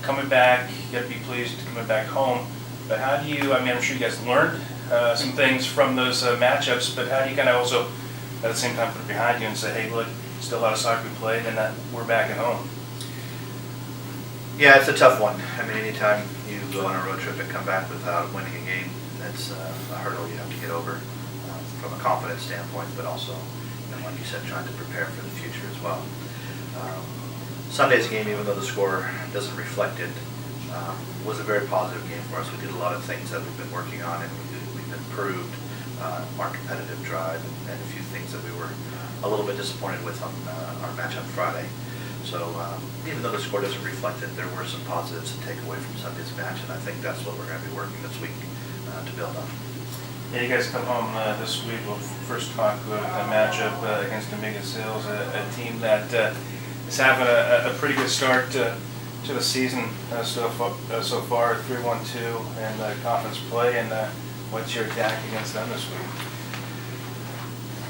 coming back, you got to be pleased coming back home. But how do you? I mean, I'm sure you guys learned some things from those matchups. But how do you kind of also, at the same time, put it behind you and say, hey, look, still a lot of soccer we played, and we're back at home. Yeah, it's a tough one. I mean, anytime you go on a road trip and come back without winning a game, that's a hurdle you have to get over from a confidence standpoint, but also, like you said, trying to prepare for the future as well. Sunday's game, even though the score doesn't reflect it, was a very positive game for us. We did a lot of things that we've been working on, and we've improved our competitive drive and a few things that we were a little bit disappointed with on our match on Friday. So even though the score doesn't reflect it, there were some positives to take away from Sunday's match, and I think that's what we're going to be working this week to build on. Yeah, you guys come home this week. We'll first talk about the matchup against Humboldt, a team that is having a pretty good start to the season so far, 3-1-2 in conference play. And what's your attack against them this week?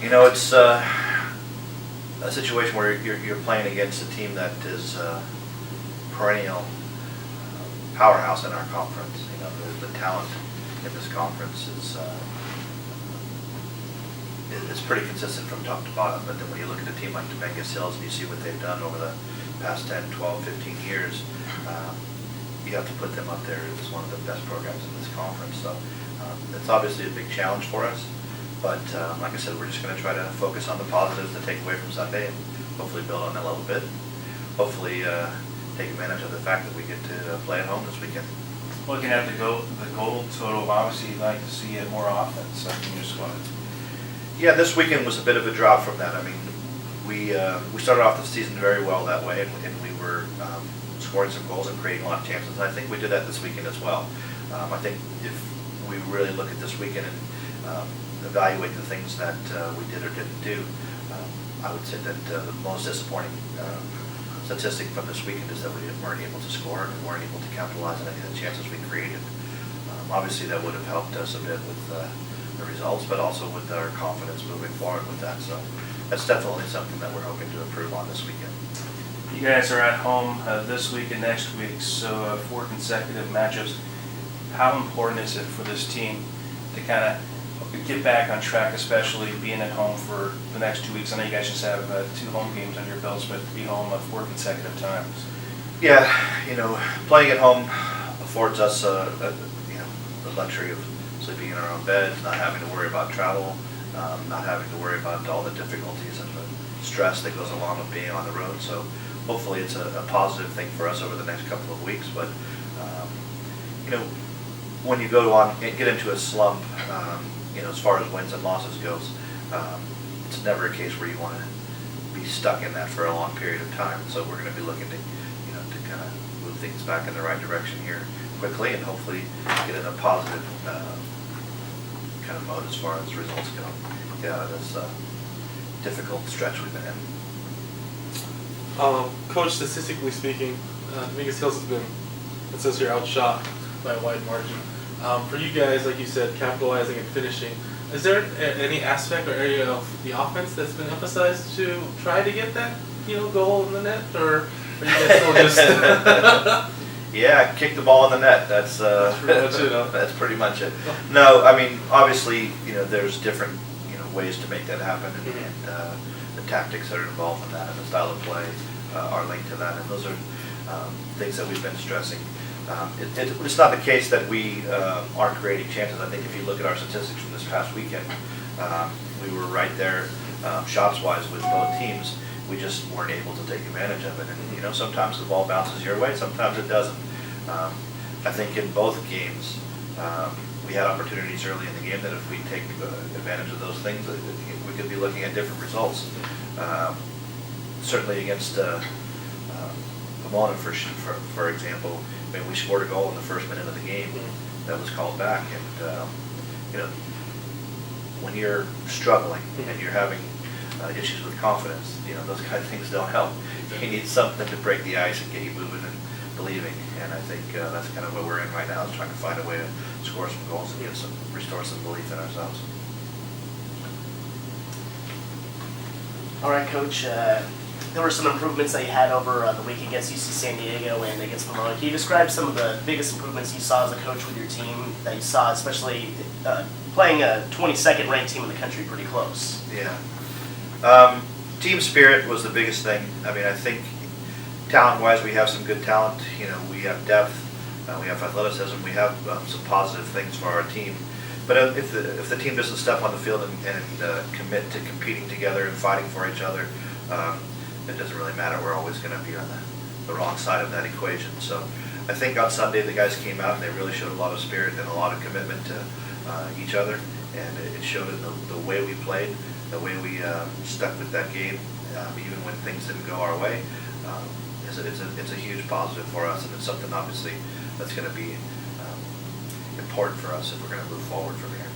It's a situation where you're playing against a team that is perennial powerhouse in our conference. The talent in this conference is pretty consistent from top to bottom. But then when you look at a team like Jungemann and you see what they've done over the past 10, 12, 15 years, you have to put them up there as one of the best programs in this conference. So it's obviously a big challenge for us. But like I said, we're just going to try to focus on the positives to take away from Sunday and hopefully build on that a little bit. Hopefully take advantage of the fact that we get to play at home this weekend. Looking at the goal total, obviously you'd like to see more offense from your squad. Yeah, this weekend was a bit of a drop from that. I mean, we started off the season very well that way, and we were scoring some goals and creating a lot of chances. And I think we did that this weekend as well. I think if we really look at this weekend and evaluate the things that we did or didn't do, I would say that the most disappointing statistic from this weekend is that we weren't able to score and weren't able to capitalize on any of the chances we created. Obviously, that would have helped us a bit with the results, but also with our confidence moving forward with that. So that's definitely something that we're hoping to improve on this weekend. You guys are at home this week and next week, so 4 consecutive matchups. How important is it for this team to kind of get back on track, especially being at home for the next 2 weeks? I know you guys just have 2 home games on your belts, but to be home 4 consecutive times. Yeah, playing at home affords us the luxury of sleeping in our own beds, not having to worry about travel, not having to worry about all the difficulties and the stress that goes along with being on the road. So hopefully it's a positive thing for us over the next couple of weeks. But when you go on and get into a slump, as far as wins and losses goes, it's never a case where you want to be stuck in that for a long period of time. So we're going to be looking to kind of move things back in the right direction here quickly, and hopefully get in a positive kind of mode as far as results go. Get out of this difficult stretch we've been in. Coach, statistically speaking, Jungemann has been, it says here, outshot by a wide margin. For you guys, like you said, capitalizing and finishing, is there any aspect or area of the offense that's been emphasized to try to get that goal in the net, or are you guys still just Yeah, kick the ball in the net. That's pretty much it. Huh? That's pretty much it. No, I mean, obviously, there's different ways to make that happen, and the tactics that are involved in that and the style of play are linked to that, and those are things that we've been stressing. It's not the case that we aren't creating chances. I think if you look at our statistics from this past weekend, we were right there shots-wise with both teams. We just weren't able to take advantage of it. And sometimes the ball bounces your way, sometimes it doesn't. I think in both games, we had opportunities early in the game that if we take advantage of those things, we could be looking at different results. Certainly against Pomona, for example, we scored a goal in the first minute of the game that was called back. And when you're struggling and you're having issues with confidence, those kind of things don't help. You need something to break the ice and get you moving and believing. And I think that's kind of what we're in right now, is trying to find a way to score some goals and restore some belief in ourselves. All right, Coach. there were some improvements that you had over the week against UC San Diego and against Pomona. Can you describe some of the biggest improvements you saw as a coach with your team that you saw, especially playing a 22nd ranked team in the country pretty close? Yeah. Team spirit was the biggest thing. I mean, I think talent-wise, we have some good talent. You know, we have depth, we have athleticism, we have some positive things for our team. But if the team doesn't step on the field and commit to competing together and fighting for each other, it doesn't really matter. We're always going to be on the wrong side of that equation. So I think on Sunday the guys came out and they really showed a lot of spirit and a lot of commitment to each other, and it showed in the way we played, the way we stuck with that game, even when things didn't go our way. It's a huge positive for us, and it's something obviously that's going to be important for us if we're going to move forward from here.